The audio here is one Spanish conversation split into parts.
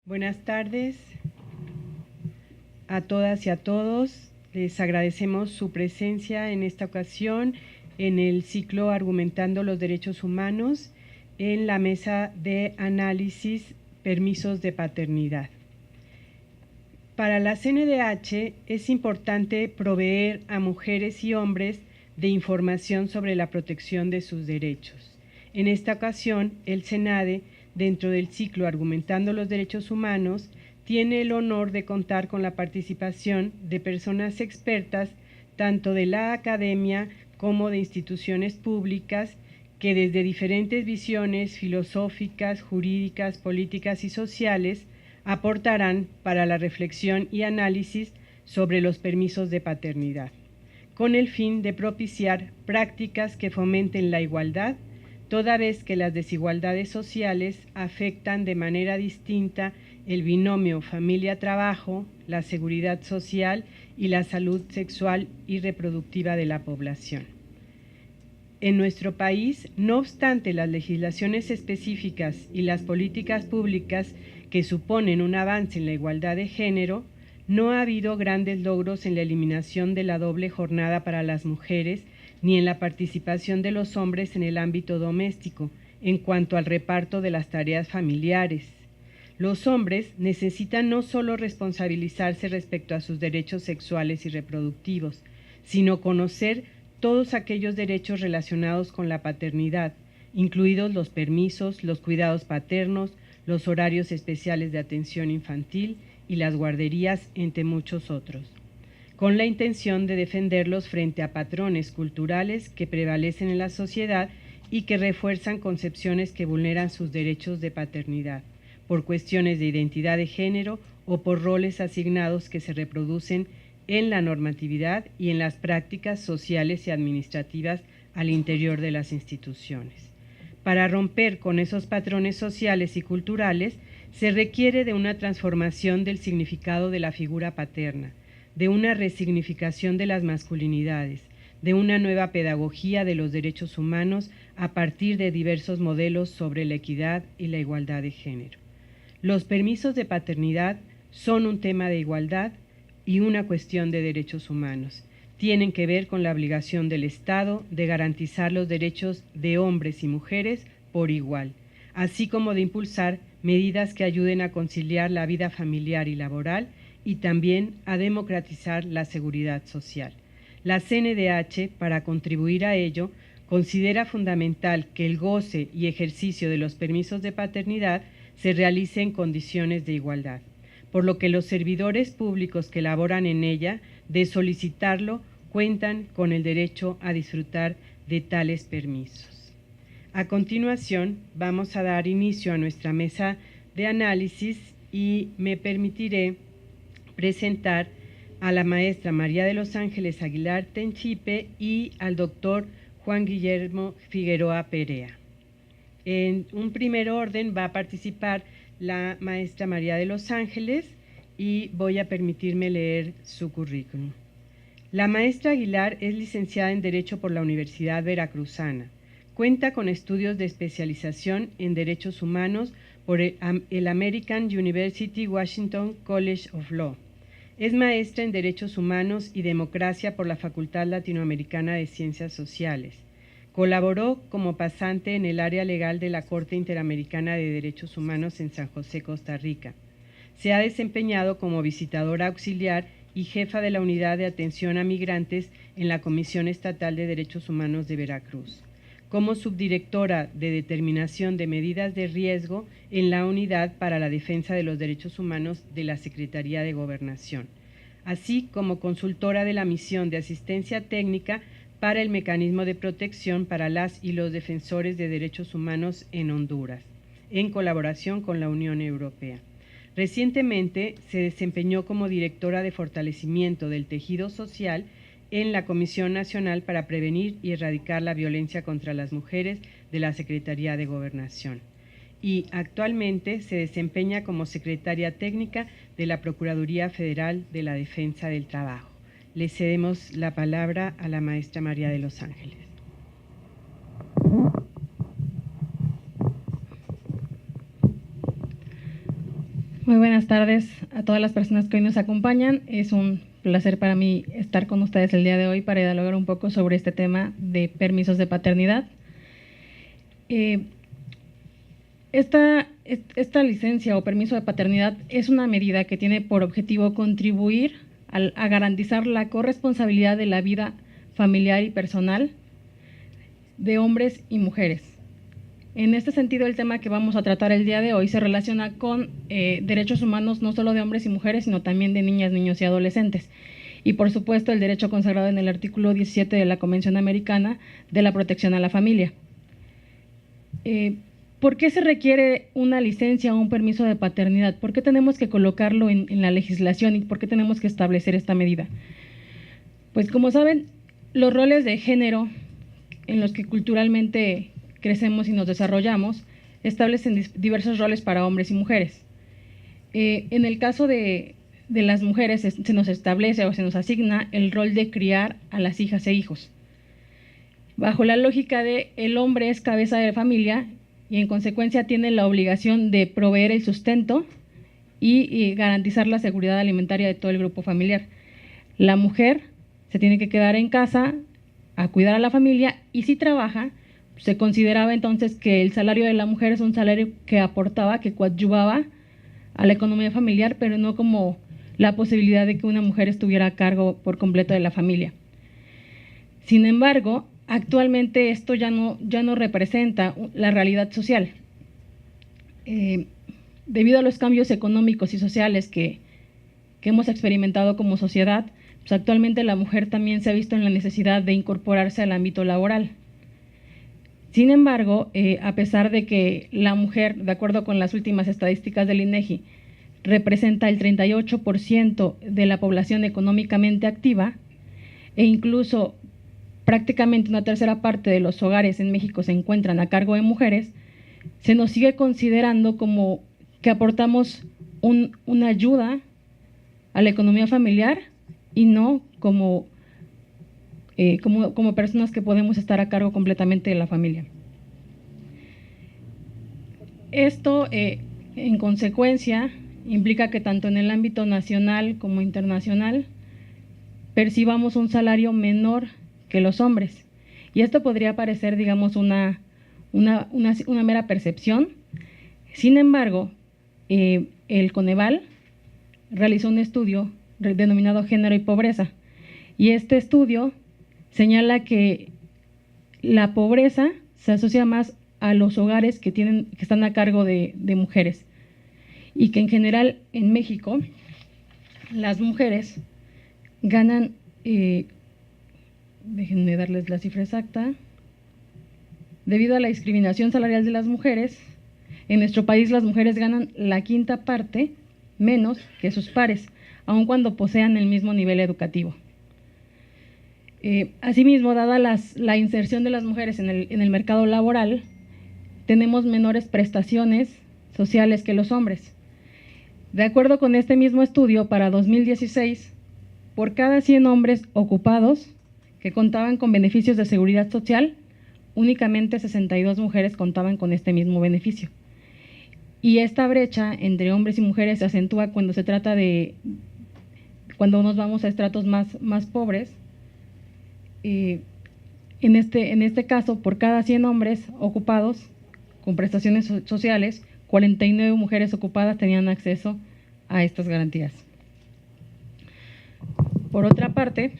Buenas tardes a todas y a todos. Les agradecemos su presencia en esta ocasión en el ciclo Argumentando los Derechos Humanos en la mesa de análisis Permisos de Paternidad. Para la CNDH es importante proveer a mujeres y hombres de información sobre la protección de sus derechos. En esta ocasión, el CENADE, dentro del ciclo Argumentando los Derechos Humanos, tiene el honor de contar con la participación de personas expertas tanto de la academia como de instituciones públicas que desde diferentes visiones filosóficas, jurídicas, políticas y sociales aportarán para la reflexión y análisis sobre los permisos de paternidad, con el fin de propiciar prácticas que fomenten la igualdad, toda vez que las desigualdades sociales afectan de manera distinta el binomio familia-trabajo, la seguridad social y la salud sexual y reproductiva de la población. En nuestro país, no obstante las legislaciones específicas y las políticas públicas que suponen un avance en la igualdad de género, no ha habido grandes logros en la eliminación de la doble jornada para las mujeres ni en la participación de los hombres en el ámbito doméstico en cuanto al reparto de las tareas familiares. Los hombres necesitan no solo responsabilizarse respecto a sus derechos sexuales y reproductivos, sino conocer todos aquellos derechos relacionados con la paternidad, incluidos los permisos, los cuidados paternos, los horarios especiales de atención infantil y las guarderías, entre muchos otros, con la intención de defenderlos frente a patrones culturales que prevalecen en la sociedad y que refuerzan concepciones que vulneran sus derechos de paternidad, por cuestiones de identidad de género o por roles asignados que se reproducen en la normatividad y en las prácticas sociales y administrativas al interior de las instituciones. Para romper con esos patrones sociales y culturales, se requiere de una transformación del significado de la figura paterna, de una resignificación de las masculinidades, de una nueva pedagogía de los derechos humanos a partir de diversos modelos sobre la equidad y la igualdad de género. Los permisos de paternidad son un tema de igualdad y una cuestión de derechos humanos. Tienen que ver con la obligación del Estado de garantizar los derechos de hombres y mujeres por igual, así como de impulsar medidas que ayuden a conciliar la vida familiar y laboral y también a democratizar la seguridad social. La CNDH, para contribuir a ello, considera fundamental que el goce y ejercicio de los permisos de paternidad se realice en condiciones de igualdad, por lo que los servidores públicos que laboran en ella, de solicitarlo, cuentan con el derecho a disfrutar de tales permisos. A continuación, vamos a dar inicio a nuestra mesa de análisis y me permitiré presentar a la maestra María de los Ángeles Aguilar Tenchipe y al doctor Juan Guillermo Figueroa Perea. En un primer orden va a participar la maestra María de los Ángeles y voy a permitirme leer su currículum. La maestra Aguilar es licenciada en Derecho por la Universidad Veracruzana. Cuenta con estudios de especialización en Derechos Humanos por el American University Washington College of Law. Es maestra en Derechos Humanos y Democracia por la Facultad Latinoamericana de Ciencias Sociales. Colaboró como pasante en el área legal de la Corte Interamericana de Derechos Humanos en San José, Costa Rica. Se ha desempeñado como visitadora auxiliar y jefa de la Unidad de Atención a Migrantes en la Comisión Estatal de Derechos Humanos de Veracruz, como subdirectora de Determinación de Medidas de Riesgo en la Unidad para la Defensa de los Derechos Humanos de la Secretaría de Gobernación, así como consultora de la Misión de Asistencia Técnica para el Mecanismo de Protección para las y los Defensores de Derechos Humanos en Honduras, en colaboración con la Unión Europea. Recientemente se desempeñó como directora de fortalecimiento del tejido social en la Comisión Nacional para Prevenir y Erradicar la Violencia contra las Mujeres de la Secretaría de Gobernación y actualmente se desempeña como secretaria técnica de la Procuraduría Federal de la Defensa del Trabajo. Le cedemos la palabra a la maestra María de los Ángeles. Muy buenas tardes a todas las personas que hoy nos acompañan. Es un placer para mí estar con ustedes el día de hoy para dialogar un poco sobre este tema de permisos de paternidad. Esta licencia o permiso de paternidad es una medida que tiene por objetivo contribuir a garantizar la corresponsabilidad de la vida familiar y personal de hombres y mujeres. En este sentido, el tema que vamos a tratar el día de hoy se relaciona con derechos humanos no solo de hombres y mujeres, sino también de niñas, niños y adolescentes. Y por supuesto, el derecho consagrado en el artículo 17 de la Convención Americana de la Protección a la Familia. ¿Por qué se requiere una licencia o un permiso de paternidad? ¿Por qué tenemos que colocarlo en la legislación y por qué tenemos que establecer esta medida? Pues como saben, los roles de género en los que culturalmente crecemos y nos desarrollamos establecen diversos roles para hombres y mujeres. En el caso de las mujeres se nos establece o se nos asigna el rol de criar a las hijas e hijos. Bajo la lógica de el hombre es cabeza de familia y en consecuencia tiene la obligación de proveer el sustento y garantizar la seguridad alimentaria de todo el grupo familiar. La mujer se tiene que quedar en casa a cuidar a la familia y si trabaja, se consideraba entonces que el salario de la mujer es un salario que aportaba, que coadyuvaba a la economía familiar, pero no como la posibilidad de que una mujer estuviera a cargo por completo de la familia. Sin embargo, actualmente esto ya no representa la realidad social. Debido a los cambios económicos y sociales que hemos experimentado como sociedad, pues actualmente la mujer también se ha visto en la necesidad de incorporarse al ámbito laboral. Sin embargo, a pesar de que la mujer, de acuerdo con las últimas estadísticas del INEGI, representa el 38% de la población económicamente activa e incluso prácticamente una tercera parte de los hogares en México se encuentran a cargo de mujeres, se nos sigue considerando como que aportamos una ayuda a la economía familiar y no como personas que podemos estar a cargo completamente de la familia. Esto, en consecuencia, implica que tanto en el ámbito nacional como internacional percibamos un salario menor que los hombres. Y esto podría parecer, digamos, una mera percepción. Sin embargo, el Coneval realizó un estudio denominado Género y Pobreza. Y este estudio señala que la pobreza se asocia más a los hogares que están a cargo de mujeres y que en general en México las mujeres ganan, déjenme darles la cifra exacta, debido a la discriminación salarial de las mujeres, en nuestro país las mujeres ganan la quinta parte menos que sus pares, aun cuando posean el mismo nivel educativo. Asimismo, dada la inserción de las mujeres en el mercado laboral, tenemos menores prestaciones sociales que los hombres. De acuerdo con este mismo estudio, para 2016, por cada 100 hombres ocupados que contaban con beneficios de seguridad social, únicamente 62 mujeres contaban con este mismo beneficio. Y esta brecha entre hombres y mujeres se acentúa cuando se trata cuando nos vamos a estratos más pobres. En este caso, por cada 100 hombres ocupados con prestaciones sociales, 49 mujeres ocupadas tenían acceso a estas garantías. Por otra parte,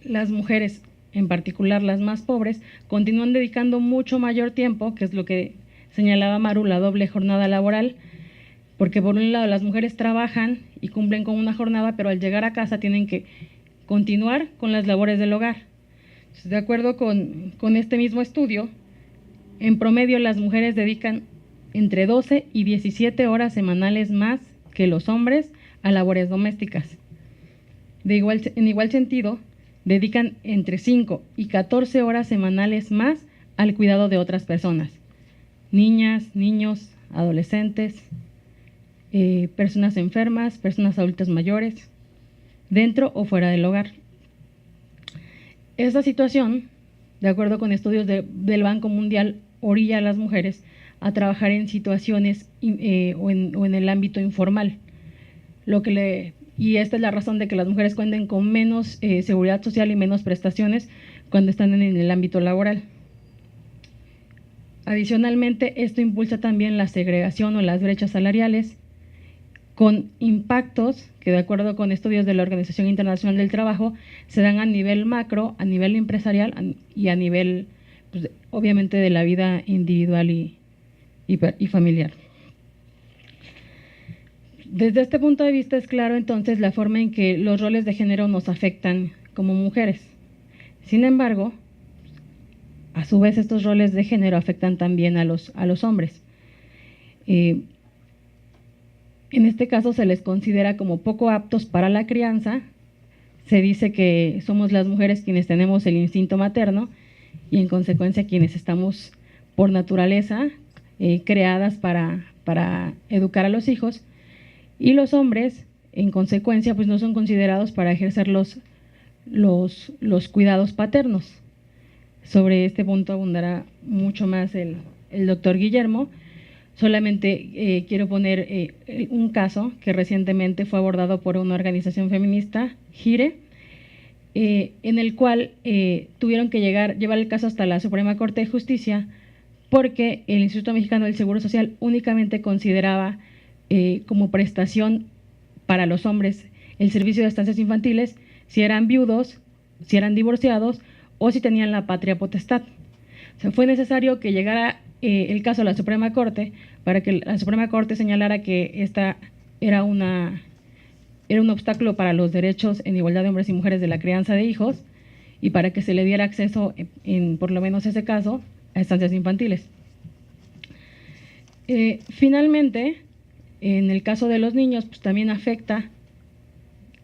las mujeres, en particular las más pobres, continúan dedicando mucho mayor tiempo, que es lo que señalaba Maru, la doble jornada laboral, porque por un lado las mujeres trabajan y cumplen con una jornada, pero al llegar a casa tienen que continuar con las labores del hogar. Entonces, de acuerdo con este mismo estudio, en promedio las mujeres dedican entre 12 y 17 horas semanales más que los hombres a labores domésticas. En igual sentido, dedican entre 5 y 14 horas semanales más al cuidado de otras personas, niñas, niños, adolescentes, personas enfermas, personas adultas mayores, dentro o fuera del hogar. Esta situación, de acuerdo con estudios del Banco Mundial, orilla a las mujeres a trabajar en situaciones o en el ámbito informal. y esta es la razón de que las mujeres cuenten con menos seguridad social y menos prestaciones cuando están en el ámbito laboral. Adicionalmente, esto impulsa también la segregación o las brechas salariales, con impactos que, de acuerdo con estudios de la Organización Internacional del Trabajo, se dan a nivel macro, a nivel empresarial y a nivel, pues, obviamente, de la vida individual y familiar. Desde este punto de vista es claro entonces la forma en que los roles de género nos afectan como mujeres. Sin embargo, a su vez estos roles de género afectan también a los hombres. En este caso se les considera como poco aptos para la crianza. Se dice que somos las mujeres quienes tenemos el instinto materno y en consecuencia quienes estamos por naturaleza creadas para educar a los hijos, y los hombres en consecuencia pues no son considerados para ejercer los cuidados paternos. Sobre este punto abundará mucho más el doctor Guillermo. Solamente quiero poner un caso que recientemente fue abordado por una organización feminista, GIRE, en el cual tuvieron que llevar el caso hasta la Suprema Corte de Justicia porque el Instituto Mexicano del Seguro Social únicamente consideraba como prestación para los hombres el servicio de estancias infantiles si eran viudos, si eran divorciados o si tenían la patria potestad. O sea, fue necesario que llegara el caso a la Suprema Corte para que la Suprema Corte señalara que esta era un obstáculo para los derechos en igualdad de hombres y mujeres de la crianza de hijos y para que se le diera acceso, en por lo menos ese caso, a estancias infantiles. Finalmente, en el caso de los niños, pues también afecta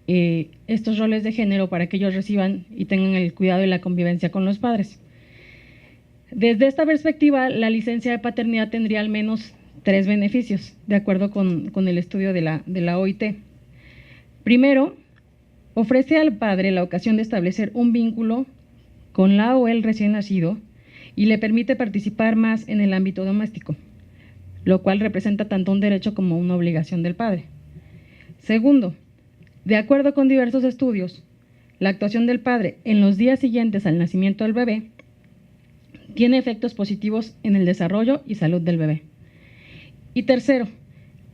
estos roles de género para que ellos reciban y tengan el cuidado y la convivencia con los padres. Desde esta perspectiva, la licencia de paternidad tendría al menos 3 beneficios, de acuerdo con el estudio de la OIT. Primero, ofrece al padre la ocasión de establecer un vínculo con la o el recién nacido y le permite participar más en el ámbito doméstico, lo cual representa tanto un derecho como una obligación del padre. Segundo, de acuerdo con diversos estudios, la actuación del padre en los días siguientes al nacimiento del bebé tiene efectos positivos en el desarrollo y salud del bebé. Y tercero,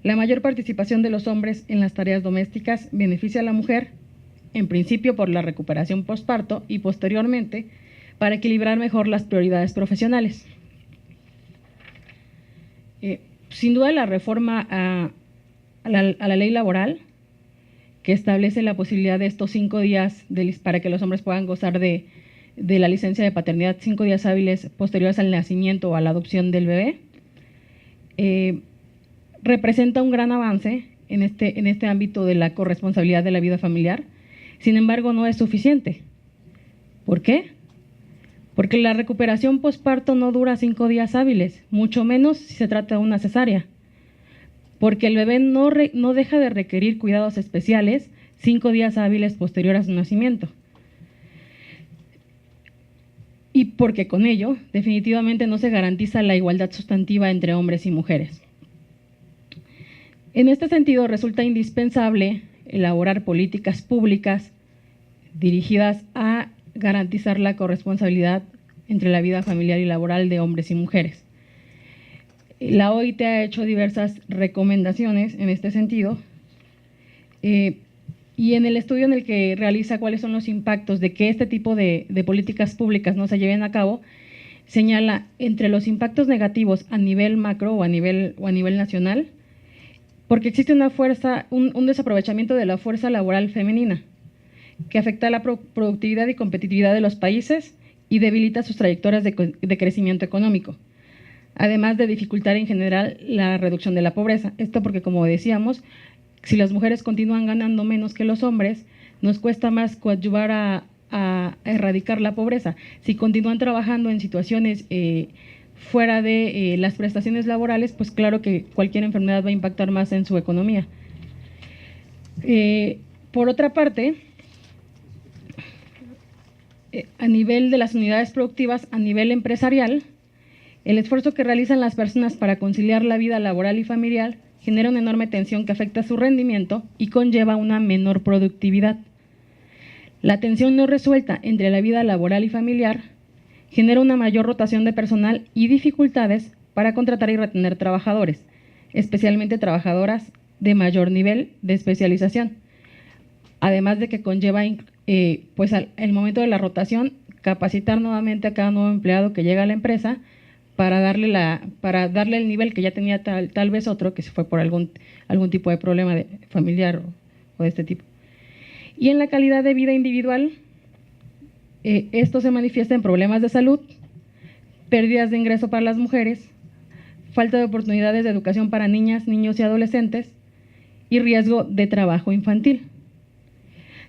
la mayor participación de los hombres en las tareas domésticas beneficia a la mujer, en principio por la recuperación postparto y posteriormente para equilibrar mejor las prioridades profesionales. Sin duda la reforma a la ley laboral, que establece la posibilidad de estos 5 días para que los hombres puedan gozar de la licencia de paternidad 5 días hábiles posteriores al nacimiento o a la adopción del bebé, representa un gran avance en este ámbito de la corresponsabilidad de la vida familiar. Sin embargo, no es suficiente. ¿Por qué? Porque la recuperación posparto no dura 5 días hábiles, mucho menos si se trata de una cesárea. Porque el bebé no deja de requerir cuidados especiales 5 días hábiles posteriores a su nacimiento. Y porque con ello, definitivamente no se garantiza la igualdad sustantiva entre hombres y mujeres. En este sentido, resulta indispensable elaborar políticas públicas dirigidas a garantizar la corresponsabilidad entre la vida familiar y laboral de hombres y mujeres. La OIT ha hecho diversas recomendaciones en este sentido y en el estudio en el que realiza cuáles son los impactos de que este tipo de políticas públicas no se lleven a cabo, señala entre los impactos negativos a nivel macro o a nivel nacional, porque existe un desaprovechamiento de la fuerza laboral femenina que afecta la productividad y competitividad de los países y debilita sus trayectorias de crecimiento económico, además de dificultar en general la reducción de la pobreza. Esto porque, como decíamos, si las mujeres continúan ganando menos que los hombres, nos cuesta más coadyuvar a erradicar la pobreza. Si continúan trabajando en situaciones fuera de las prestaciones laborales, pues claro que cualquier enfermedad va a impactar más en su economía. Por otra parte, a nivel de las unidades productivas, a nivel empresarial, el esfuerzo que realizan las personas para conciliar la vida laboral y familiar genera una enorme tensión que afecta su rendimiento y conlleva una menor productividad. La tensión no resuelta entre la vida laboral y familiar genera una mayor rotación de personal y dificultades para contratar y retener trabajadores, especialmente trabajadoras de mayor nivel de especialización. Además de que conlleva, pues al momento de la rotación, capacitar nuevamente a cada nuevo empleado que llega a la empresa para darle el nivel que ya tenía tal vez otro que se fue por algún tipo de problema familiar o de este tipo. Y en la calidad de vida individual, esto se manifiesta en problemas de salud, pérdidas de ingreso para las mujeres, falta de oportunidades de educación para niñas, niños y adolescentes y riesgo de trabajo infantil.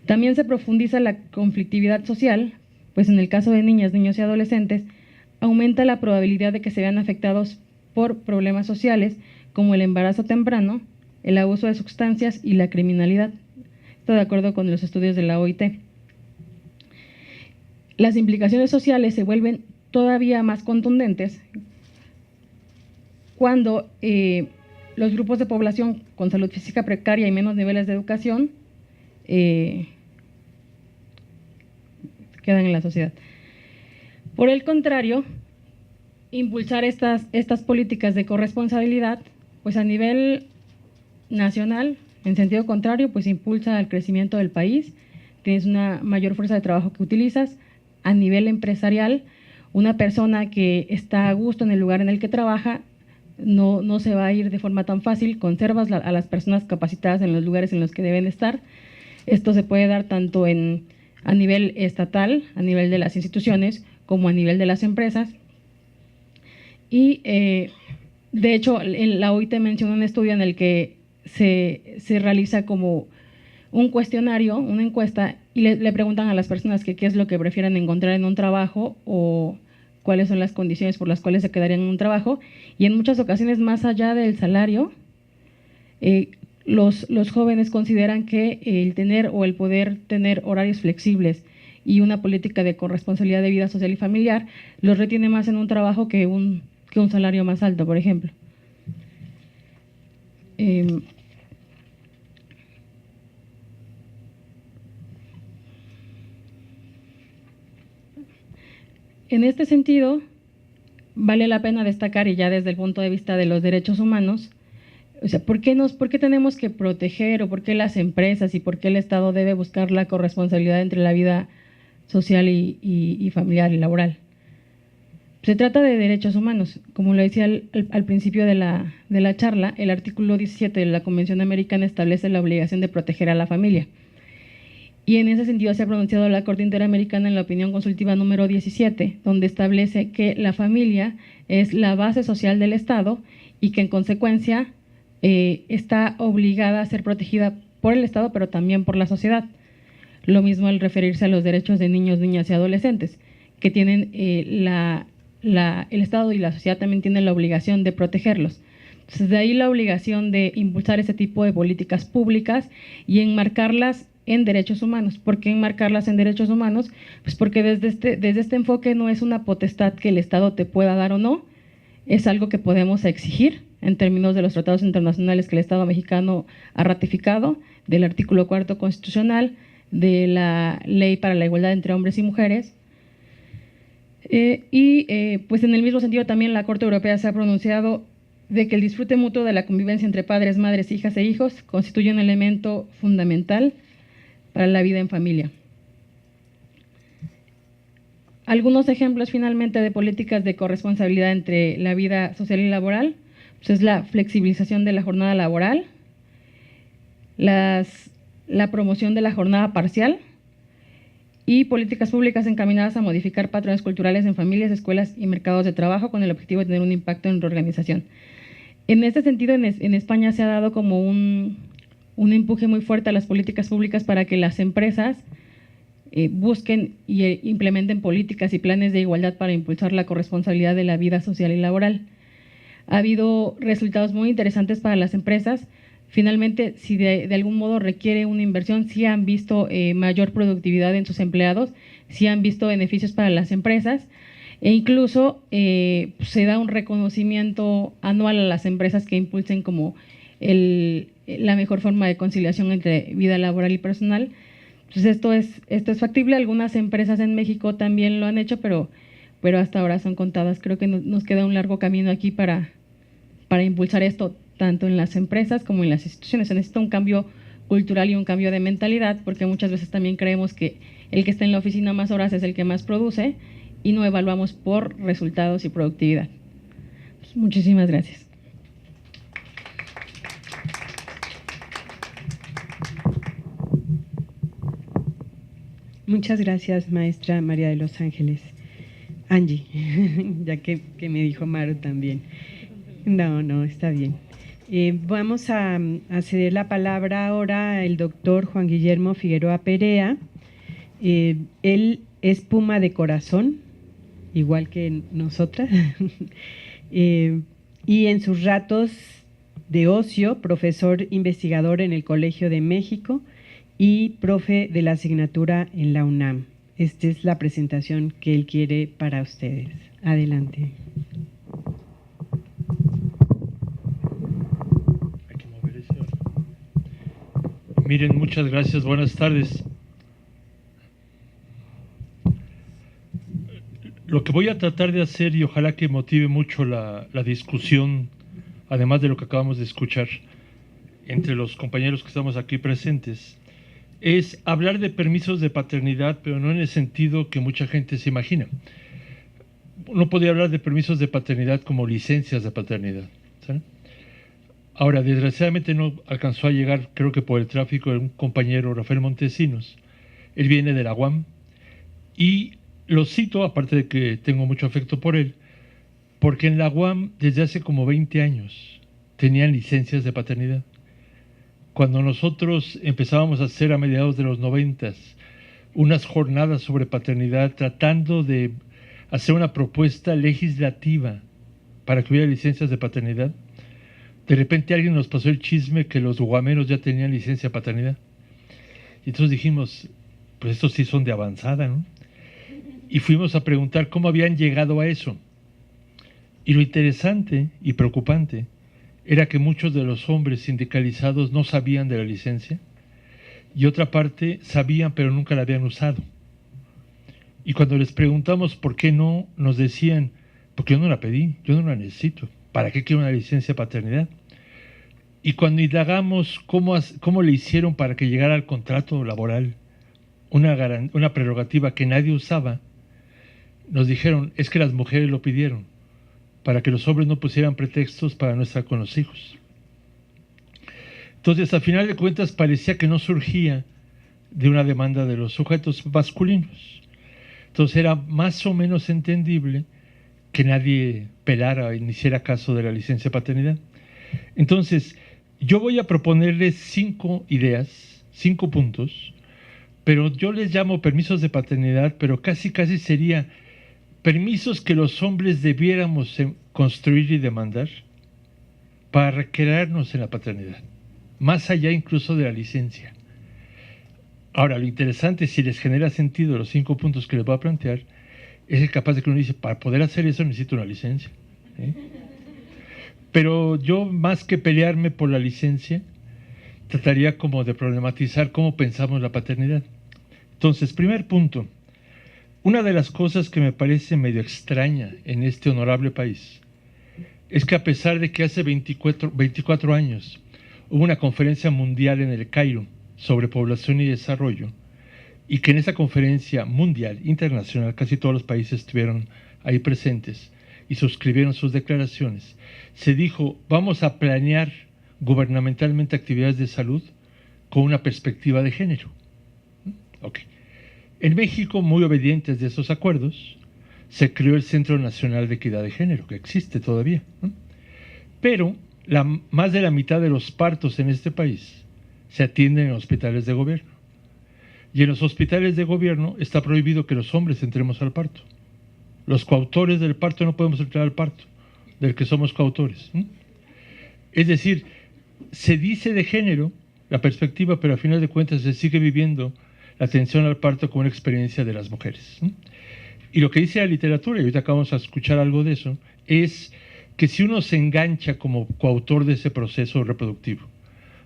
También se profundiza la conflictividad social, pues en el caso de niñas, niños y adolescentes, aumenta la probabilidad de que se vean afectados por problemas sociales como el embarazo temprano, el abuso de sustancias y la criminalidad. Esto de acuerdo con los estudios de la OIT. Las implicaciones sociales se vuelven todavía más contundentes cuando los grupos de población con salud física precaria y menos niveles de educación quedan en la sociedad. Por el contrario, impulsar estas políticas de corresponsabilidad, pues a nivel nacional, en sentido contrario, pues impulsa el crecimiento del país, tienes una mayor fuerza de trabajo que utilizas. A nivel empresarial, una persona que está a gusto en el lugar en el que trabaja no se va a ir de forma tan fácil, conservas a las personas capacitadas en los lugares en los que deben estar. Esto se puede dar tanto a nivel estatal, a nivel de las instituciones, como a nivel de las empresas. Y de hecho, la OIT menciona un estudio en el que se realiza como un cuestionario, una encuesta, y le preguntan a las personas que qué es lo que prefieren encontrar en un trabajo o cuáles son las condiciones por las cuales se quedarían en un trabajo, y en muchas ocasiones, más allá del salario, los jóvenes consideran que el tener o el poder tener horarios flexibles y una política de corresponsabilidad de vida social y familiar los retiene más en un trabajo que un salario más alto, por ejemplo. En este sentido, vale la pena destacar, y ya desde el punto de vista de los derechos humanos, o sea, ¿por qué tenemos que proteger o por qué las empresas y por qué el Estado debe buscar la corresponsabilidad entre la vida social y familiar y laboral? Se trata de derechos humanos. Como lo decía al principio de la charla, el artículo 17 de la Convención Americana establece la obligación de proteger a la familia. Y en ese sentido se ha pronunciado la Corte Interamericana en la opinión consultiva número 17, donde establece que la familia es la base social del Estado y que en consecuencia está obligada a ser protegida por el Estado, pero también por la sociedad. Lo mismo al referirse a los derechos de niños, niñas y adolescentes, que tienen el Estado y la sociedad también tienen la obligación de protegerlos. Entonces, de ahí la obligación de impulsar ese tipo de políticas públicas y enmarcarlas en derechos humanos. ¿Por qué enmarcarlas en derechos humanos? Pues porque desde este enfoque no es una potestad que el Estado te pueda dar o no, es algo que podemos exigir en términos de los tratados internacionales que el Estado mexicano ha ratificado, del artículo 4 constitucional, de la Ley para la Igualdad entre Hombres y Mujeres. Pues en el mismo sentido también la Corte Europea se ha pronunciado de que el disfrute mutuo de la convivencia entre padres, madres, hijas e hijos constituye un elemento fundamental para la vida en familia. Algunos ejemplos finalmente de políticas de corresponsabilidad entre la vida social y laboral, pues es la flexibilización de la jornada laboral, la promoción de la jornada parcial y políticas públicas encaminadas a modificar patrones culturales en familias, escuelas y mercados de trabajo con el objetivo de tener un impacto en reorganización. En este sentido, en España se ha dado como un empuje muy fuerte a las políticas públicas para que las empresas busquen y implementen políticas y planes de igualdad para impulsar la corresponsabilidad de la vida social y laboral. Ha habido resultados muy interesantes para las empresas. Finalmente, si de algún modo requiere una inversión, sí han visto mayor productividad en sus empleados, sí han visto beneficios para las empresas e incluso se da un reconocimiento anual a las empresas que impulsen como la mejor forma de conciliación entre vida laboral y personal. Entonces esto es factible. Algunas empresas en México también lo han hecho, pero hasta ahora son contadas. Creo que nos queda un largo camino aquí para impulsar esto, tanto en las empresas como en las instituciones. Se necesita un cambio cultural y un cambio de mentalidad, porque muchas veces también creemos que el que está en la oficina más horas es el que más produce y no evaluamos por resultados y productividad. Pues muchísimas gracias. Muchas gracias, maestra María de los Ángeles. Angie, ya que me dijo Maru también. No, está bien. Vamos a ceder la palabra ahora al doctor Juan Guillermo Figueroa Perea. Él es Puma de corazón, igual que nosotras, y en sus ratos de ocio, profesor investigador en el Colegio de México y profe de la asignatura en la UNAM. Esta es la presentación que él quiere para ustedes. Adelante. Hay que mover eso. Miren, muchas gracias, buenas tardes. Lo que voy a tratar de hacer, y ojalá que motive mucho la discusión, además de lo que acabamos de escuchar entre los compañeros que estamos aquí presentes, es hablar de permisos de paternidad, pero no en el sentido que mucha gente se imagina. Uno podría hablar de permisos de paternidad como licencias de paternidad, ¿sí? Ahora, desgraciadamente no alcanzó a llegar, creo que por el tráfico, de un compañero, Rafael Montesinos. Él viene de la UAM y lo cito, aparte de que tengo mucho afecto por él, porque en la UAM desde hace como 20 años tenían licencias de paternidad. Cuando nosotros empezábamos a hacer a mediados de los 90 unas jornadas sobre paternidad tratando de hacer una propuesta legislativa para que hubiera licencias de paternidad, de repente alguien nos pasó el chisme que los guameros ya tenían licencia de paternidad. Y entonces dijimos, pues estos sí son de avanzada, ¿no? Y fuimos a preguntar cómo habían llegado a eso. Y lo interesante y preocupante era que muchos de los hombres sindicalizados no sabían de la licencia y otra parte sabían pero nunca la habían usado. Y cuando les preguntamos por qué no, nos decían, porque yo no la pedí, yo no la necesito, ¿para qué quiero una licencia de paternidad? Y cuando indagamos cómo le hicieron para que llegara al contrato laboral una prerrogativa que nadie usaba, nos dijeron, es que las mujeres lo pidieron, para que los hombres no pusieran pretextos para no estar con los hijos. Entonces, al final de cuentas, parecía que no surgía de una demanda de los sujetos masculinos. Entonces, era más o menos entendible que nadie pelara ni hiciera caso de la licencia de paternidad. Entonces, yo voy a proponerles 5 ideas, 5 puntos, pero yo les llamo permisos de paternidad, pero casi sería permisos que los hombres debiéramos construir y demandar para recrearnos en la paternidad, más allá incluso de la licencia. Ahora, lo interesante, si les genera sentido los 5 puntos que les voy a plantear, es el capaz de que uno dice, para poder hacer eso necesito una licencia, ¿sí? Pero yo, más que pelearme por la licencia, trataría como de problematizar cómo pensamos la paternidad. Entonces, primer punto, una de las cosas que me parece medio extraña en este honorable país es que a pesar de que hace 24 años hubo una conferencia mundial en el Cairo sobre población y desarrollo, y que en esa conferencia mundial, internacional, casi todos los países estuvieron ahí presentes y suscribieron sus declaraciones, se dijo, vamos a planear gubernamentalmente actividades de salud con una perspectiva de género. Okay. En México, muy obedientes de esos acuerdos, se creó el Centro Nacional de Equidad de Género, que existe todavía, ¿no? Pero más de la mitad de los partos en este país se atienden en hospitales de gobierno. Y en los hospitales de gobierno está prohibido que los hombres entremos al parto. Los coautores del parto no podemos entrar al parto, del que somos coautores, ¿no? Es decir, se dice de género la perspectiva, pero a final de cuentas se sigue viviendo la atención al parto como una experiencia de las mujeres, ¿no? Y lo que dice la literatura, y ahorita acabamos de escuchar algo de eso, es que si uno se engancha como coautor de ese proceso reproductivo,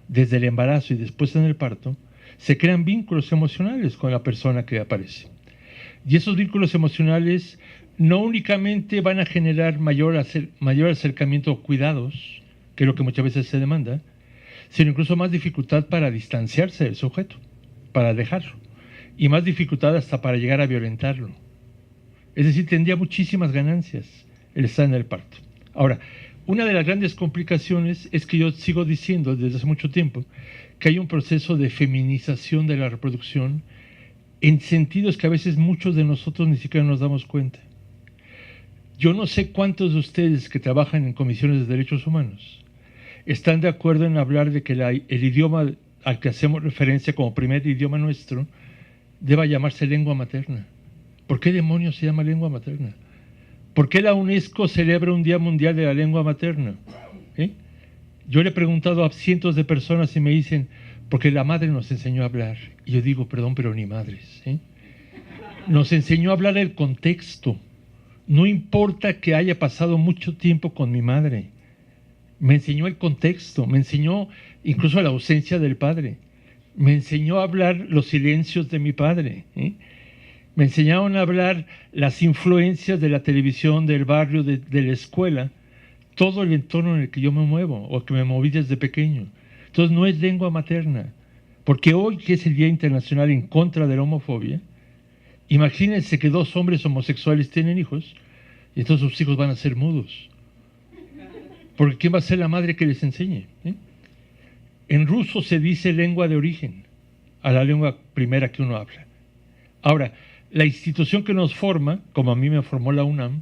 desde el embarazo y después en el parto, se crean vínculos emocionales con la persona que aparece. Y esos vínculos emocionales no únicamente van a generar mayor acercamiento o cuidados, que es lo que muchas veces se demanda, sino incluso más dificultad para distanciarse del sujeto, para alejarlo, y más dificultad hasta para llegar a violentarlo. Es decir, tendría muchísimas ganancias el estar en el parto. Ahora, una de las grandes complicaciones es que yo sigo diciendo desde hace mucho tiempo que hay un proceso de feminización de la reproducción en sentidos que a veces muchos de nosotros ni siquiera nos damos cuenta. Yo no sé cuántos de ustedes que trabajan en comisiones de derechos humanos están de acuerdo en hablar de que el idioma al que hacemos referencia como primer idioma nuestro deba llamarse lengua materna. ¿Por qué demonios se llama lengua materna? ¿Por qué la UNESCO celebra un Día Mundial de la Lengua Materna? Yo le he preguntado a cientos de personas y me dicen, porque la madre nos enseñó a hablar. Y yo digo, perdón, pero ni madres. Nos enseñó a hablar el contexto. No importa que haya pasado mucho tiempo con mi madre. Me enseñó el contexto, me enseñó incluso la ausencia del padre. Me enseñó a hablar los silencios de mi padre. Me enseñaron a hablar las influencias de la televisión, del barrio, de la escuela, todo el entorno en el que yo me muevo o que me moví desde pequeño. Entonces no es lengua materna, porque hoy que es el Día Internacional en contra de la homofobia, imagínense que 2 hombres homosexuales tienen hijos y entonces sus hijos van a ser mudos. Porque ¿quién va a ser la madre que les enseñe? En ruso se dice lengua de origen a la lengua primera que uno habla. Ahora, la institución que nos forma, como a mí me formó la UNAM,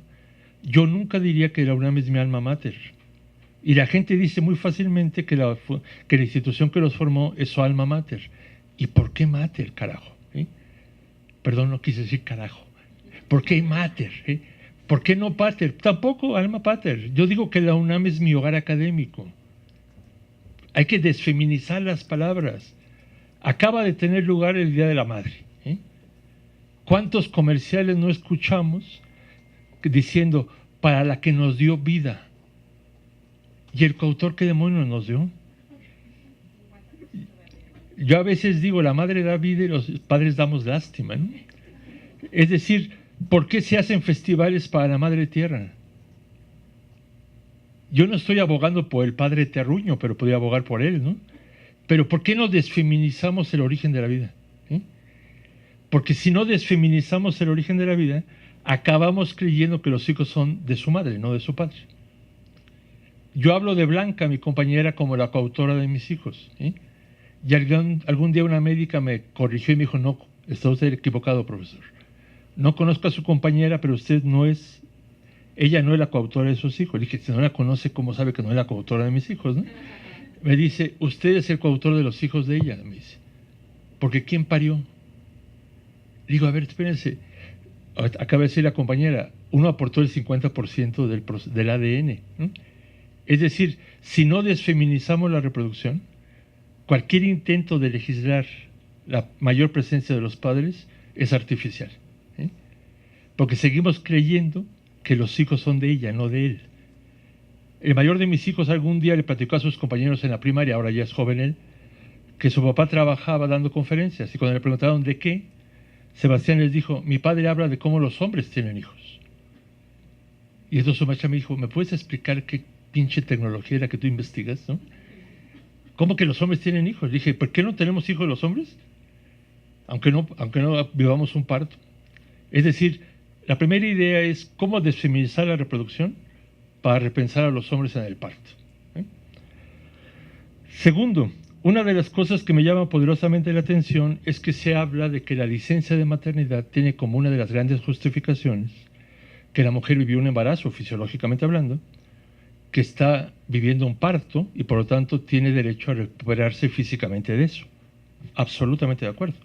yo nunca diría que la UNAM es mi alma mater. Y la gente dice muy fácilmente que la institución que los formó es su alma mater. ¿Y por qué mater, carajo? Perdón, no quise decir carajo. ¿Por qué mater? ¿Por qué no pater? Tampoco alma pater. Yo digo que la UNAM es mi hogar académico. Hay que desfeminizar las palabras. Acaba de tener lugar el Día de la Madre. ¿Cuántos comerciales no escuchamos diciendo para la que nos dio vida? ¿Y el coautor qué demonios nos dio? Yo a veces digo, la madre da vida y los padres damos lástima, ¿no? Es decir, ¿por qué se hacen festivales para la madre tierra? Yo no estoy abogando por el padre terruño, pero podría abogar por él, ¿no? Pero ¿por qué no desfeminizamos el origen de la vida? Porque si no desfeminizamos el origen de la vida, acabamos creyendo que los hijos son de su madre, no de su padre. Yo hablo de Blanca, mi compañera, como la coautora de mis hijos. Y algún día una médica me corrigió y me dijo, no, está usted equivocado, profesor. No conozco a su compañera, pero ella no es la coautora de sus hijos. Le dije, si no la conoce, ¿cómo sabe que no es la coautora de mis hijos? ¿No? Me dice, usted es el coautor de los hijos de ella, me dice. Porque ¿quién parió? Digo, a ver, espérense, acaba de decir la compañera, uno aportó el 50% del ADN. Es decir, si no desfeminizamos la reproducción, cualquier intento de legislar la mayor presencia de los padres es artificial. Porque seguimos creyendo que los hijos son de ella, no de él. El mayor de mis hijos algún día le platicó a sus compañeros en la primaria, ahora ya es joven él, que su papá trabajaba dando conferencias y cuando le preguntaron de qué, Sebastián les dijo, mi padre habla de cómo los hombres tienen hijos. Y entonces su maestra me dijo, ¿me puedes explicar qué pinche tecnología era que tú investigas? ¿No? ¿Cómo que los hombres tienen hijos? Le dije, ¿por qué no tenemos hijos los hombres? Aunque no vivamos un parto. Es decir, la primera idea es cómo desfeminizar la reproducción para repensar a los hombres en el parto. Segundo, una de las cosas que me llama poderosamente la atención es que se habla de que la licencia de maternidad tiene como una de las grandes justificaciones que la mujer vivió un embarazo, fisiológicamente hablando, que está viviendo un parto y por lo tanto tiene derecho a recuperarse físicamente de eso. Absolutamente de acuerdo.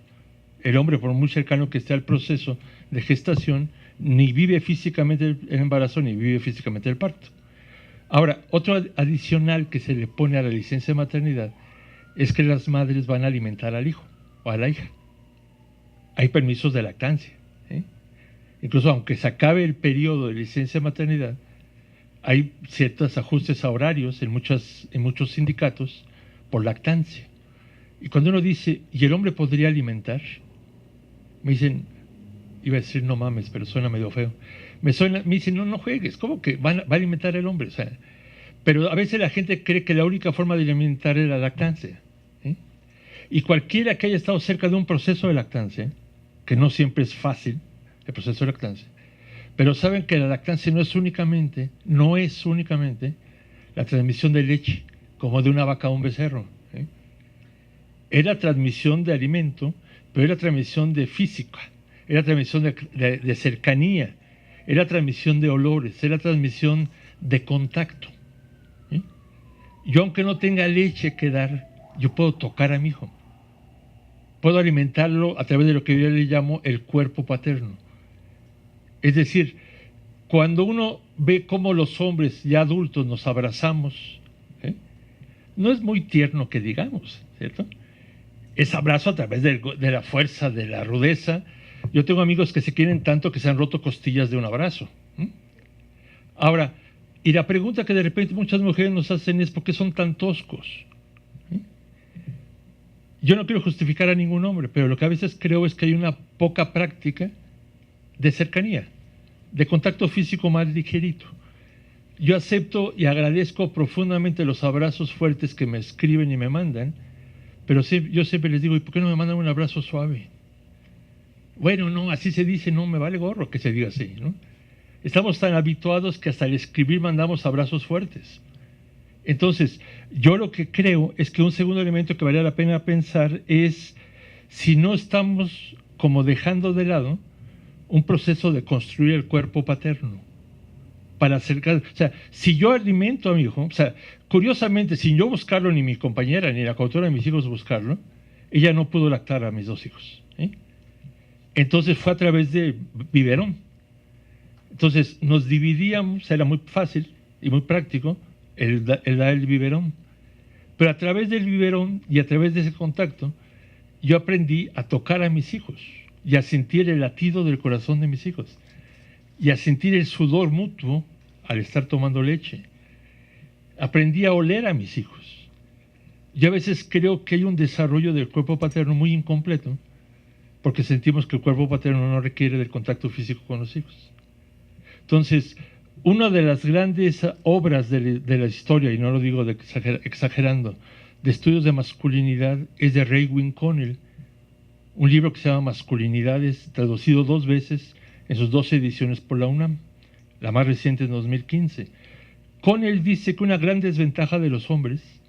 El hombre, por muy cercano que esté al proceso de gestación, ni vive físicamente el embarazo ni vive físicamente el parto. Ahora, otro adicional que se le pone a la licencia de maternidad es que las madres van a alimentar al hijo o a la hija. Hay permisos de lactancia. Incluso aunque se acabe el periodo de licencia de maternidad, hay ciertos ajustes a horarios en muchos sindicatos por lactancia. Y cuando uno dice, ¿y el hombre podría alimentar? Me dicen, iba a decir no mames, pero suena medio feo. Me dicen, no juegues, ¿cómo que va a alimentar el hombre? O sea, pero a veces la gente cree que la única forma de alimentar es la lactancia. Y cualquiera que haya estado cerca de un proceso de lactancia, que no siempre es fácil, el proceso de lactancia, pero saben que la lactancia no es únicamente la transmisión de leche, como de una vaca a un becerro. Es la transmisión de alimento, pero es la transmisión de física, es la transmisión de cercanía, es la transmisión de olores, es la transmisión de contacto. Yo, aunque no tenga leche que dar, yo puedo tocar a mi hijo. Puedo alimentarlo a través de lo que yo le llamo el cuerpo paterno. Es decir, cuando uno ve cómo los hombres ya adultos nos abrazamos, no es muy tierno que digamos, ¿cierto? Es abrazo a través de la fuerza, de la rudeza. Yo tengo amigos que se quieren tanto que se han roto costillas de un abrazo. Ahora, y la pregunta que de repente muchas mujeres nos hacen es ¿por qué son tan toscos? Yo no quiero justificar a ningún hombre, pero lo que a veces creo es que hay una poca práctica de cercanía, de contacto físico más ligerito. Yo acepto y agradezco profundamente los abrazos fuertes que me escriben y me mandan, pero yo siempre les digo, ¿y por qué no me mandan un abrazo suave? Bueno, no, así se dice, no, me vale gorro que se diga así, ¿no? Estamos tan habituados que hasta al escribir mandamos abrazos fuertes. Entonces, yo lo que creo es que un segundo elemento que vale la pena pensar es si no estamos como dejando de lado un proceso de construir el cuerpo paterno para acercar, o sea, si yo alimento a mi hijo, o sea, curiosamente, sin yo buscarlo, ni mi compañera, ni la coautora de mis hijos buscarlo, ella no pudo lactar a mis 2 hijos. Entonces fue a través de biberón. Entonces nos dividíamos, era muy fácil y muy práctico el dar el biberón. Pero a través del biberón y a través de ese contacto, yo aprendí a tocar a mis hijos y a sentir el latido del corazón de mis hijos y a sentir el sudor mutuo al estar tomando leche. Aprendí a oler a mis hijos. Yo a veces creo que hay un desarrollo del cuerpo paterno muy incompleto porque sentimos que el cuerpo paterno no requiere del contacto físico con los hijos. Entonces, una de las grandes obras de la historia, y no lo digo exagerando, de estudios de masculinidad es de Raewyn Connell, un libro que se llama Masculinidades, traducido 2 veces en sus 12 ediciones por la UNAM, la más reciente en 2015. Connell dice que una gran desventaja de los hombres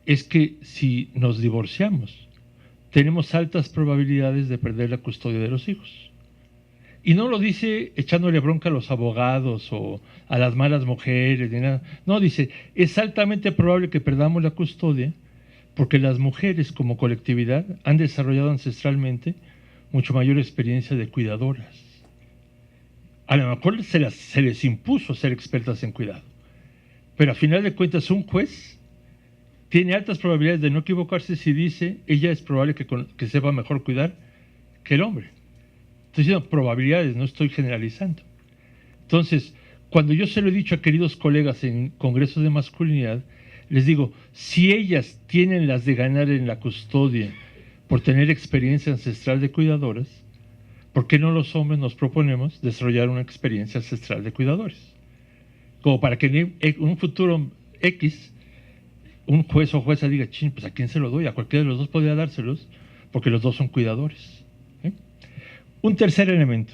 es que si nos divorciamos, tenemos altas probabilidades de perder la custodia de los hijos. Y no lo dice echándole bronca a los abogados o a las malas mujeres, ni nada. No, dice, es altamente probable que perdamos la custodia porque las mujeres como colectividad han desarrollado ancestralmente mucho mayor experiencia de cuidadoras. A lo mejor se les impuso ser expertas en cuidado, pero a final de cuentas un juez tiene altas probabilidades de no equivocarse si dice ella es probable que sepa mejor cuidar que el hombre. Estoy diciendo probabilidades, no estoy generalizando. Entonces, cuando yo se lo he dicho a queridos colegas en congresos de masculinidad, les digo, si ellas tienen las de ganar en la custodia por tener experiencia ancestral de cuidadoras, ¿por qué no los hombres nos proponemos desarrollar una experiencia ancestral de cuidadores? Como para que en un futuro X, un juez o jueza diga, chin, pues ¿a quién se lo doy? A cualquiera de los dos podría dárselos, porque los dos son cuidadores. Un tercer elemento.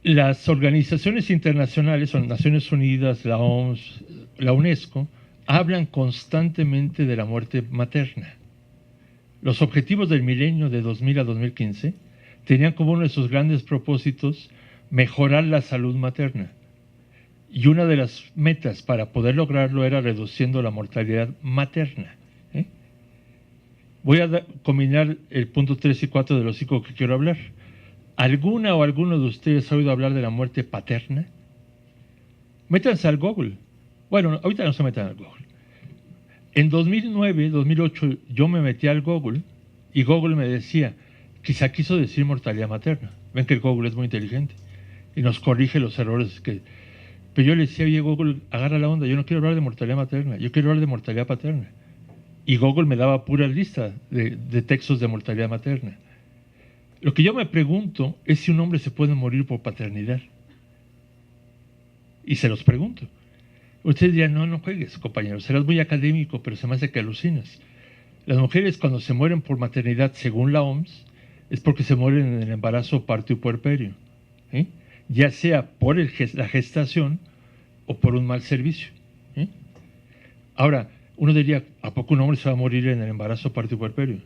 Las organizaciones internacionales, son Naciones Unidas, la OMS, la UNESCO, hablan constantemente de la muerte materna. Los objetivos del milenio de 2000 a 2015 tenían como uno de sus grandes propósitos mejorar la salud materna. Y una de las metas para poder lograrlo era reduciendo la mortalidad materna. Voy a combinar el punto 3 y 4 de los 5 que quiero hablar. ¿Alguna o alguno de ustedes ha oído hablar de la muerte paterna? Métanse al Google. Bueno, ahorita no se metan al Google. En 2009, 2008, yo me metí al Google y Google me decía, quizá quiso decir mortalidad materna. Ven que el Google es muy inteligente y nos corrige los errores Pero yo le decía, oye, Google, agarra la onda, yo no quiero hablar de mortalidad materna, yo quiero hablar de mortalidad paterna. Y Google me daba pura lista de textos de mortalidad materna. Lo que yo me pregunto es si un hombre se puede morir por paternidad. Y se los pregunto. Ustedes dirán, no juegues, compañero, serás muy académico, pero se me hace que alucinas. Las mujeres cuando se mueren por maternidad, según la OMS, es porque se mueren en el embarazo, parto y puerperio. Ya sea por la gestación o por un mal servicio. Ahora, uno diría, ¿a poco un hombre se va a morir en el embarazo, parto y puerperio?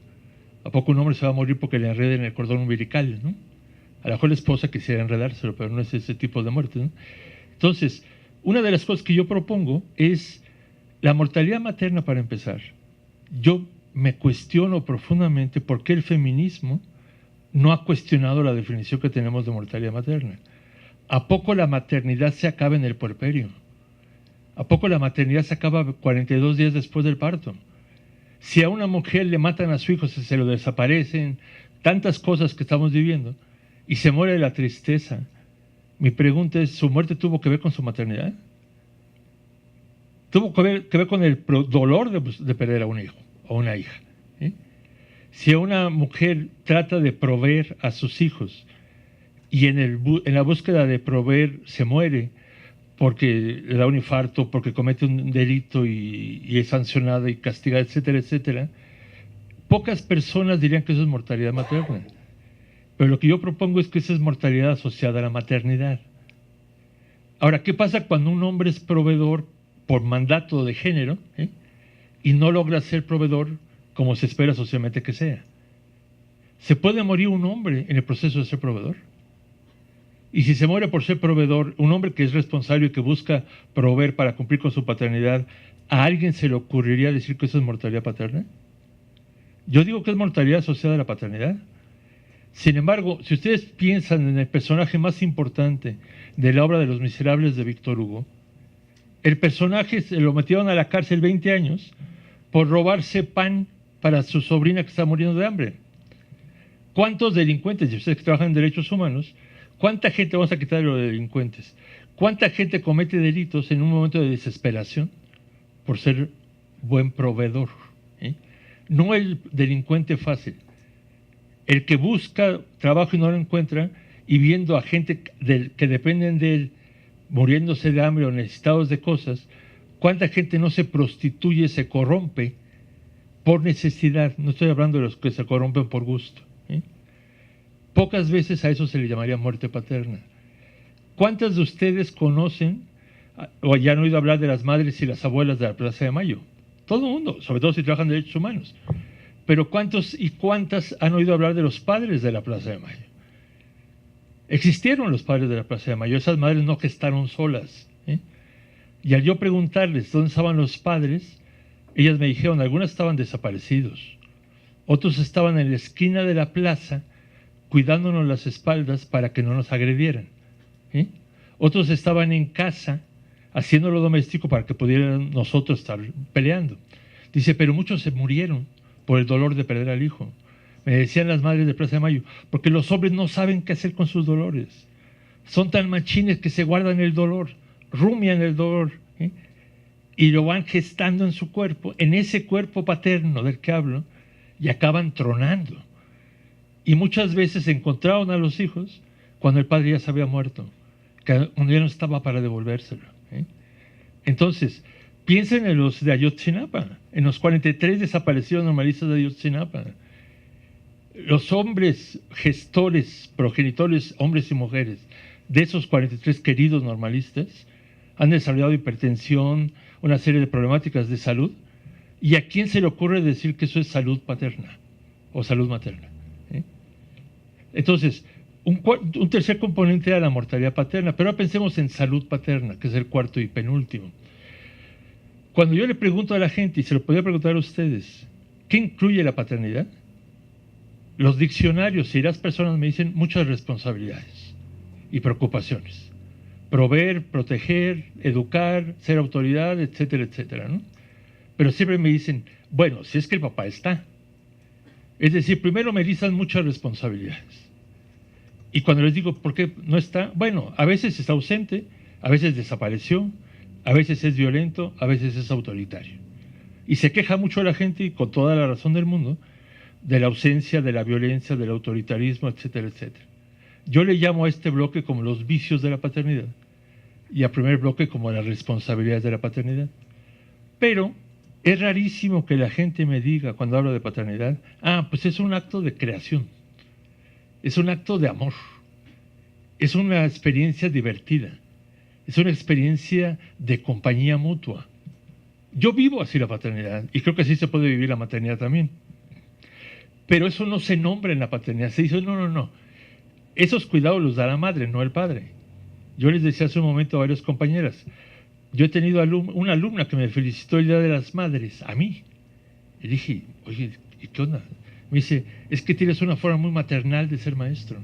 ¿A poco un hombre se va a morir porque le enreden el cordón umbilical? ¿No? A lo mejor la esposa quisiera enredárselo, pero no es ese tipo de muerte, ¿no? Entonces, una de las cosas que yo propongo es la mortalidad materna para empezar. Yo me cuestiono profundamente por qué el feminismo no ha cuestionado la definición que tenemos de mortalidad materna. ¿A poco la maternidad se acaba en el puerperio? ¿A poco la maternidad se acaba 42 días después del parto? Si a una mujer le matan a su hijo, se lo desaparecen, tantas cosas que estamos viviendo, y se muere de la tristeza, mi pregunta es, ¿su muerte tuvo que ver con su maternidad? ¿Tuvo que ver con el dolor de perder a un hijo o una hija? Si una mujer trata de proveer a sus hijos y en la búsqueda de proveer se muere porque le da un infarto, porque comete un delito y es sancionada y castigada, etcétera, etcétera, pocas personas dirían que eso es mortalidad materna. Pero lo que yo propongo es que esa es mortalidad asociada a la maternidad. Ahora, ¿qué pasa cuando un hombre es proveedor por mandato de género y no logra ser proveedor como se espera socialmente que sea? ¿Se puede morir un hombre en el proceso de ser proveedor? Y si se muere por ser proveedor, un hombre que es responsable y que busca proveer para cumplir con su paternidad, ¿a alguien se le ocurriría decir que eso es mortalidad paterna? Yo digo que es mortalidad asociada a la paternidad. Sin embargo, si ustedes piensan en el personaje más importante de la obra de Los Miserables de Víctor Hugo, el personaje se lo metieron a la cárcel 20 años por robarse pan para su sobrina que está muriendo de hambre. ¿Cuántos delincuentes, y ustedes que trabajan en derechos humanos, cuánta gente, vamos a quitar de los delincuentes, cuánta gente comete delitos en un momento de desesperación por ser buen proveedor? No el delincuente fácil, el que busca trabajo y no lo encuentra, y viendo a gente que dependen de él muriéndose de hambre o necesitados de cosas, cuánta gente no se prostituye, se corrompe por necesidad. No estoy hablando de los que se corrompen por gusto. Pocas veces a eso se le llamaría muerte paterna. ¿Cuántas de ustedes conocen o ya han oído hablar de las madres y las abuelas de la Plaza de Mayo? Todo el mundo, sobre todo si trabajan en derechos humanos. Pero ¿cuántos y cuántas han oído hablar de los padres de la Plaza de Mayo? Existieron los padres de la Plaza de Mayo, esas madres no gestaron solas. Y al yo preguntarles dónde estaban los padres, ellas me dijeron, algunas estaban desaparecidos, otros estaban en la esquina de la plaza cuidándonos las espaldas para que no nos agredieran. Otros estaban en casa haciendo lo doméstico para que pudieran nosotros estar peleando. Dice, pero muchos se murieron por el dolor de perder al hijo. Me decían las madres de Plaza de Mayo, porque los hombres no saben qué hacer con sus dolores. Son tan machines que se guardan el dolor, rumian el dolor, y lo van gestando en su cuerpo, en ese cuerpo paterno del que hablo, y acaban tronando. Y muchas veces encontraron a los hijos cuando el padre ya se había muerto, cuando ya no estaba para devolvérselo. Entonces, piensen en los de Ayotzinapa, en los 43 desaparecidos normalistas de Ayotzinapa. Los hombres gestores, progenitores, hombres y mujeres, de esos 43 queridos normalistas, han desarrollado hipertensión, una serie de problemáticas de salud, ¿y a quién se le ocurre decir que eso es salud paterna o salud materna? Entonces, un tercer componente era la mortalidad paterna, pero ahora pensemos en salud paterna, que es el cuarto y penúltimo. Cuando yo le pregunto a la gente, y se lo podría preguntar a ustedes, ¿qué incluye la paternidad? Los diccionarios y las personas me dicen muchas responsabilidades y preocupaciones. Proveer, proteger, educar, ser autoridad, etcétera, etcétera, ¿no? Pero siempre me dicen, bueno, si es que el papá está. Es decir, primero me listan muchas responsabilidades. Y cuando les digo, ¿por qué no está? Bueno, a veces está ausente, A veces desapareció, a veces es violento, a veces es autoritario. Y se queja mucho la gente, y con toda la razón del mundo, de la ausencia de la violencia, del autoritarismo, etcétera, etcétera. Yo le llamo a este bloque como los vicios de la paternidad y al primer bloque como las responsabilidades de la paternidad. Pero es rarísimo que la gente me diga cuando hablo de paternidad, pues es un acto de creación, es un acto de amor, es una experiencia divertida, es una experiencia de compañía mutua. Yo vivo así la paternidad y creo que así se puede vivir la maternidad también. Pero eso no se nombra en la paternidad, se dice no. Esos cuidados los da la madre, no el padre. Yo les decía hace un momento a varias compañeras, yo he tenido una alumna que me felicitó el Día de las Madres, a mí. Y dije, oye, ¿y qué onda? Me dice, es que tienes una forma muy maternal de ser maestro.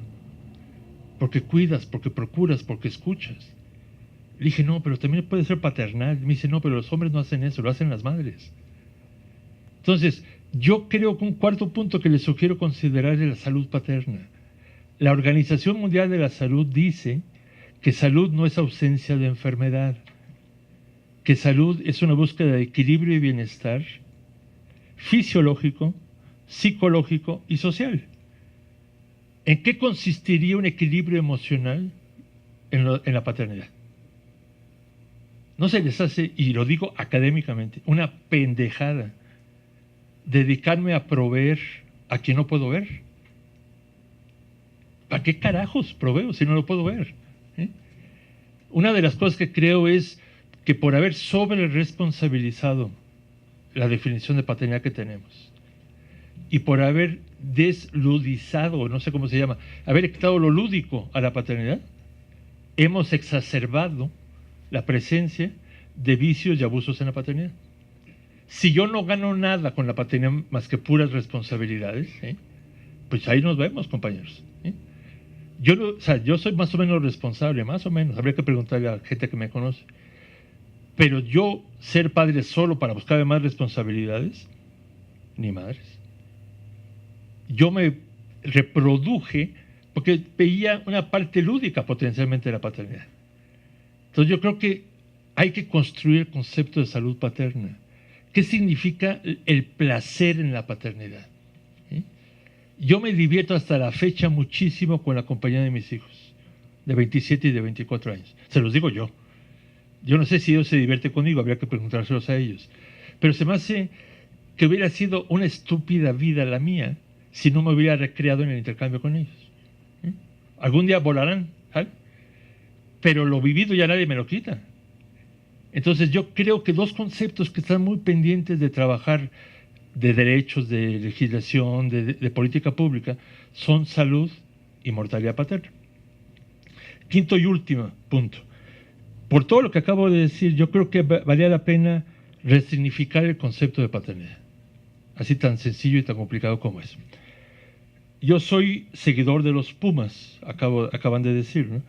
Porque cuidas, porque procuras, porque escuchas. Le dije, no, pero también puede ser paternal. Me dice, no, pero los hombres no hacen eso, lo hacen las madres. Entonces, yo creo que un cuarto punto que les sugiero considerar es la salud paterna. La Organización Mundial de la Salud dice que salud no es ausencia de enfermedad, que salud es una búsqueda de equilibrio y bienestar fisiológico, psicológico y social. ¿En qué consistiría un equilibrio emocional en la paternidad? No se les hace, y lo digo académicamente, una pendejada dedicarme a proveer a quien no puedo ver. ¿Para qué carajos proveo si no lo puedo ver? Una de las cosas que creo es que por haber sobre responsabilizado la definición de paternidad que tenemos y por haber desludizado, no sé cómo se llama, haber quitado lo lúdico a la paternidad, hemos exacerbado la presencia de vicios y abusos en la paternidad. Si yo no gano nada con la paternidad más que puras responsabilidades, pues ahí nos vemos, compañeros. Yo soy más o menos responsable, más o menos, habría que preguntarle a la gente que me conoce. Pero yo ser padre solo para buscar más responsabilidades, ni madres. Yo me reproduje porque veía una parte lúdica potencialmente de la paternidad. Entonces yo creo que hay que construir el concepto de salud paterna. ¿Qué significa el placer en la paternidad? Yo me divierto hasta la fecha muchísimo con la compañía de mis hijos, de 27 y de 24 años. Se los digo yo. Yo no sé si ellos se divierten conmigo, habría que preguntárselos a ellos. Pero se me hace que hubiera sido una estúpida vida la mía si no me hubiera recreado en el intercambio con ellos. Algún día volarán, ¿sabes? Pero lo vivido ya nadie me lo quita. Entonces yo creo que dos conceptos que están muy pendientes de trabajar, de derechos, de legislación, de política pública, son salud y mortalidad paterna. Quinto y último punto. Por todo lo que acabo de decir, yo creo que valía la pena resignificar el concepto de paternidad. Así tan sencillo y tan complicado como es. Yo soy seguidor de los Pumas, acaban de decir, ¿no?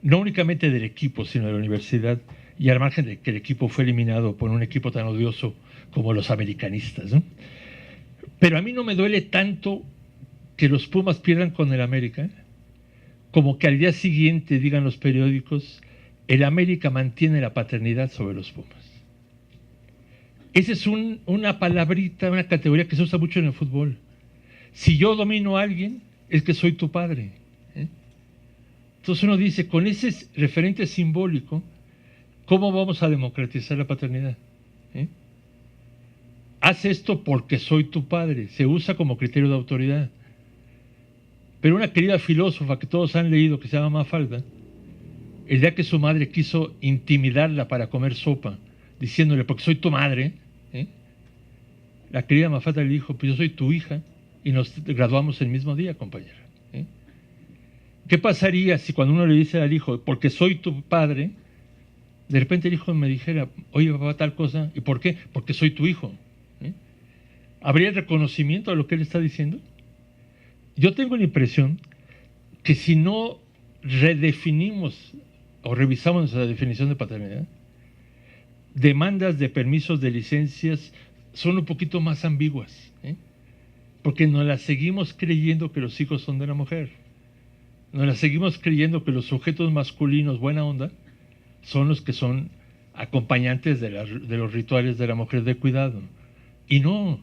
No únicamente del equipo, sino de la universidad, y al margen de que el equipo fue eliminado por un equipo tan odioso como los americanistas, ¿no? Pero a mí no me duele tanto que los Pumas pierdan con el América, como que al día siguiente digan los periódicos, el América mantiene la paternidad sobre los Pumas. Esa es una palabrita, una categoría que se usa mucho en el fútbol. Si yo domino a alguien, es que soy tu padre. Entonces uno dice, con ese referente simbólico, ¿cómo vamos a democratizar la paternidad? Haz esto porque soy tu padre. Se usa como criterio de autoridad. Pero una querida filósofa que todos han leído, que se llama Mafalda, el día que su madre quiso intimidarla para comer sopa, diciéndole, porque soy tu madre, la querida Mafalda le dijo, pues yo soy tu hija, y nos graduamos el mismo día, compañera. ¿Qué pasaría si cuando uno le dice al hijo, porque soy tu padre, de repente el hijo me dijera, oye papá, tal cosa, ¿y por qué? Porque soy tu hijo. ¿Habría reconocimiento a lo que él está diciendo? Yo tengo la impresión que si no redefinimos o revisamos nuestra definición de paternidad, demandas de permisos de licencias son un poquito más ambiguas, porque nos las seguimos creyendo que los hijos son de la mujer, nos las seguimos creyendo que los sujetos masculinos buena onda son los que son acompañantes de los rituales de la mujer de cuidado. Y no,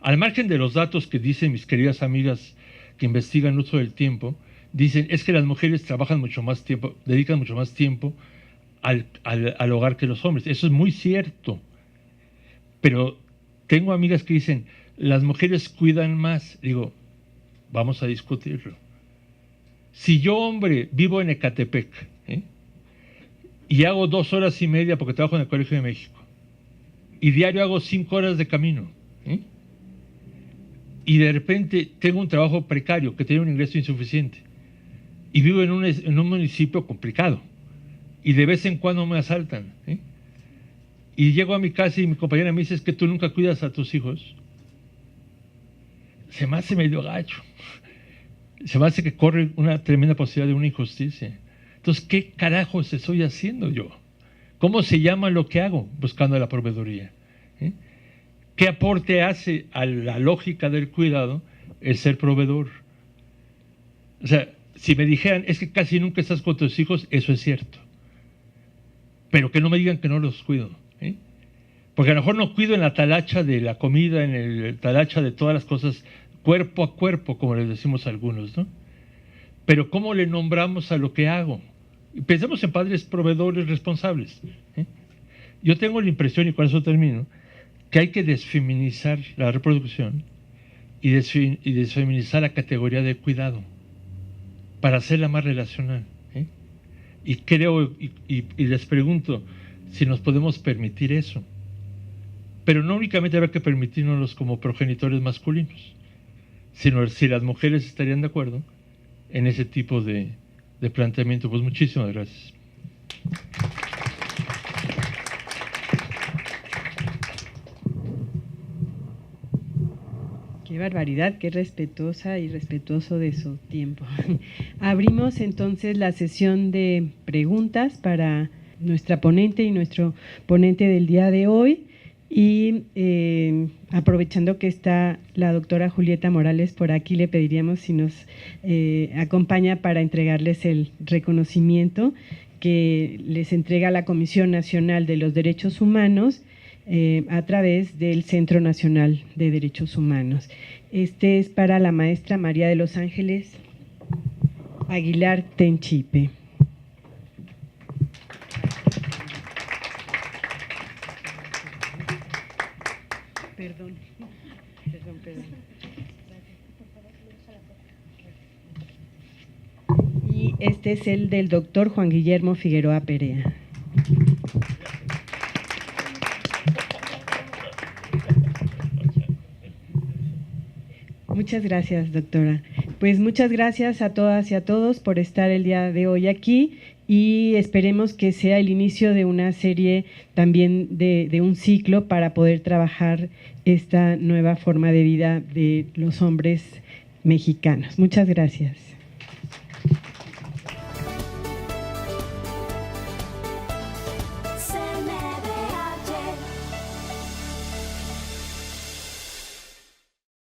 al margen de los datos que dicen mis queridas amigas que investigan uso del tiempo, dicen es que las mujeres trabajan mucho más tiempo, dedican mucho más tiempo al hogar que los hombres. Eso es muy cierto. Pero tengo amigas que dicen, las mujeres cuidan más. Digo, vamos a discutirlo. Si yo, hombre, vivo en Ecatepec, y hago 2 horas y media porque trabajo en el Colegio de México, y diario hago 5 horas de camino, y de repente tengo un trabajo precario que tiene un ingreso insuficiente, y vivo en un municipio complicado, y de vez en cuando me asaltan, y llego a mi casa y mi compañera me dice, es que tú nunca cuidas a tus hijos. Se me hace medio gacho. Se me hace que corre una tremenda posibilidad de una injusticia. Entonces, ¿qué carajos estoy haciendo yo? ¿Cómo se llama lo que hago buscando la proveeduría? ¿Qué aporte hace a la lógica del cuidado el ser proveedor? O sea, si me dijeran, es que casi nunca estás con tus hijos, eso es cierto. Pero que no me digan que no los cuido. Porque a lo mejor no cuido en la talacha de la comida, en el talacha de todas las cosas, cuerpo a cuerpo, como les decimos a algunos, ¿no? Pero ¿cómo le nombramos a lo que hago? Pensemos en padres proveedores responsables. Yo tengo la impresión, y con eso termino, que hay que desfeminizar la reproducción y desfeminizar la categoría de cuidado para hacerla más relacional. Y creo, y les pregunto si nos podemos permitir eso. Pero no únicamente habrá que permitirnos como progenitores masculinos, sino si las mujeres estarían de acuerdo en ese tipo de planteamiento. Pues muchísimas gracias. Qué barbaridad, qué respetuosa y respetuoso de su tiempo. Abrimos entonces la sesión de preguntas para nuestra ponente y nuestro ponente del día de hoy. Y aprovechando que está la doctora Julieta Morales por aquí, le pediríamos si nos acompaña para entregarles el reconocimiento que les entrega la Comisión Nacional de los Derechos Humanos a través del Centro Nacional de Derechos Humanos. Este es para la maestra María de los Ángeles Aguilar Tenchipe. Perdón. Y este es el del doctor Juan Guillermo Figueroa Perea. Muchas gracias, doctora. Pues muchas gracias a todas y a todos por estar el día de hoy aquí. Y esperemos que sea el inicio de una serie también de un ciclo para poder trabajar esta nueva forma de vida de los hombres mexicanos. Muchas gracias.